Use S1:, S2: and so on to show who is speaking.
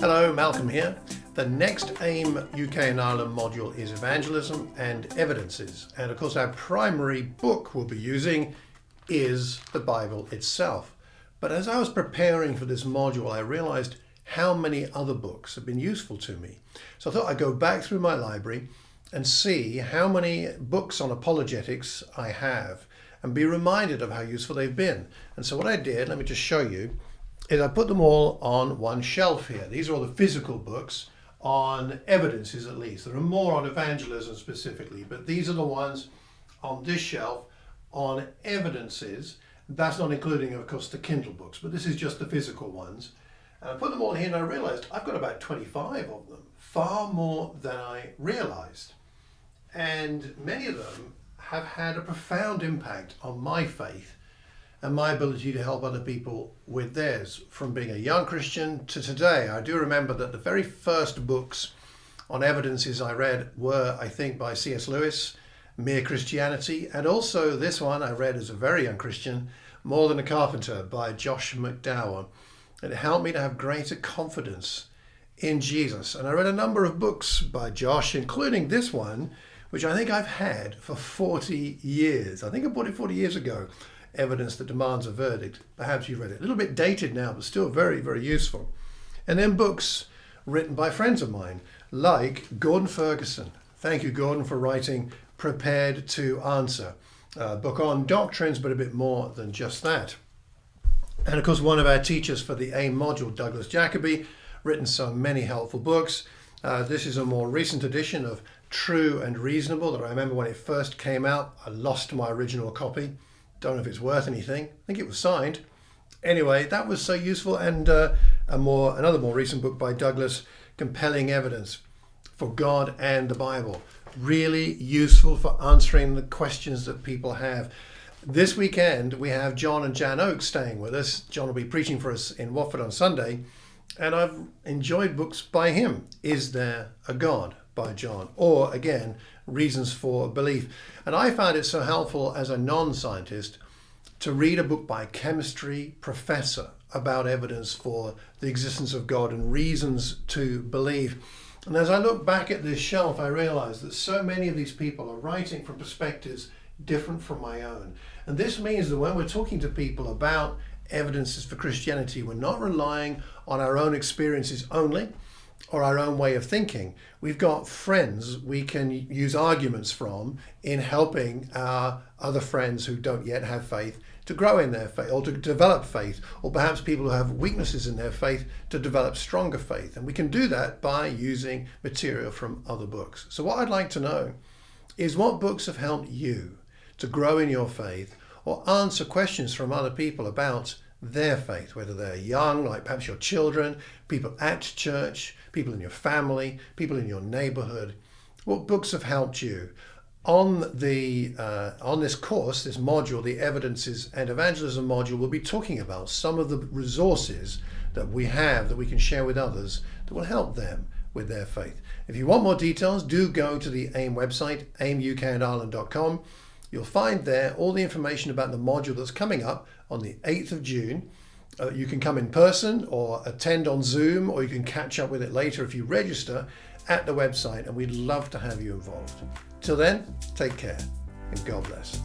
S1: Hello, Malcolm here. The next AIM UK and Ireland module is Evangelism and Evidences. And of course our primary book we'll be using is the Bible itself. But as I was preparing for this module, I realized how many other books have been useful to me. So I thought I'd go back through my library and see how many books on apologetics I have and be reminded of how useful they've been. And so what I did, let me just show you, is I put them all on one shelf here. These are all the physical books on evidences, at least. There are more on evangelism specifically, but these are the ones on this shelf on evidences. That's not including, of course, the Kindle books, but this is just the physical ones. And I put them all here and I realized I've got about 25 of them, far more than I realized. And many of them have had a profound impact on my faith and my ability to help other people with theirs. From being a young Christian to today, I do remember that the very first books on evidences I read were, I think, by C.S. Lewis, Mere Christianity, and also this one I read as a very young Christian, More Than a Carpenter by Josh McDowell. And it helped me to have greater confidence in Jesus. And I read a number of books by Josh, including this one, which I think I've had for 40 years. I think I bought it 40 years ago. Evidence That Demands a Verdict. Perhaps you've read it. A little bit dated now, but still very, very useful. And then books written by friends of mine, like Gordon Ferguson. Thank you, Gordon, for writing Prepared to Answer. A book on doctrines, but a bit more than just that. And of course, one of our teachers for the AIM module, Douglas Jacoby, written so many helpful books. This is a more recent edition of True and Reasonable that I remember when it first came out. I lost my original copy. Don't know if it's worth anything. I think it was signed. Anyway, that was so useful. And another more recent book by Douglas, Compelling Evidence for God and the Bible. Really useful for answering the questions that people have. This weekend, we have John and Jan Oakes staying with us. John will be preaching for us in Watford on Sunday. And I've enjoyed books by him. Is There a God? By John. Or again, Reasons for Belief. And I found it so helpful as a non-scientist to read a book by a chemistry professor about evidence for the existence of God and reasons to believe. And as I look back at this shelf, I realize that so many of these people are writing from perspectives different from my own. And this means that when we're talking to people about evidences for Christianity, we're not relying on our own experiences only or our own way of thinking. We've got friends we can use arguments from in helping our other friends who don't yet have faith to grow in their faith or to develop faith, or perhaps people who have weaknesses in their faith to develop stronger faith. And we can do that by using material from other books. So what I'd like to know is what books have helped you to grow in your faith or answer questions from other people about their faith, whether they're young, like perhaps your children, people at church, people in your family, people in your neighborhood. What books have helped you? On this course, this module, the Evidences and Evangelism module, we'll be talking about some of the resources that we have that we can share with others that will help them with their faith. If you want more details, do go to the AIM website, aimukandIreland.com. You'll find there all the information about the module that's coming up on the 8th of June. You can come in person or attend on Zoom, or you can catch up with it later if you register at the website, and we'd love to have you involved. Till then, take care and God bless.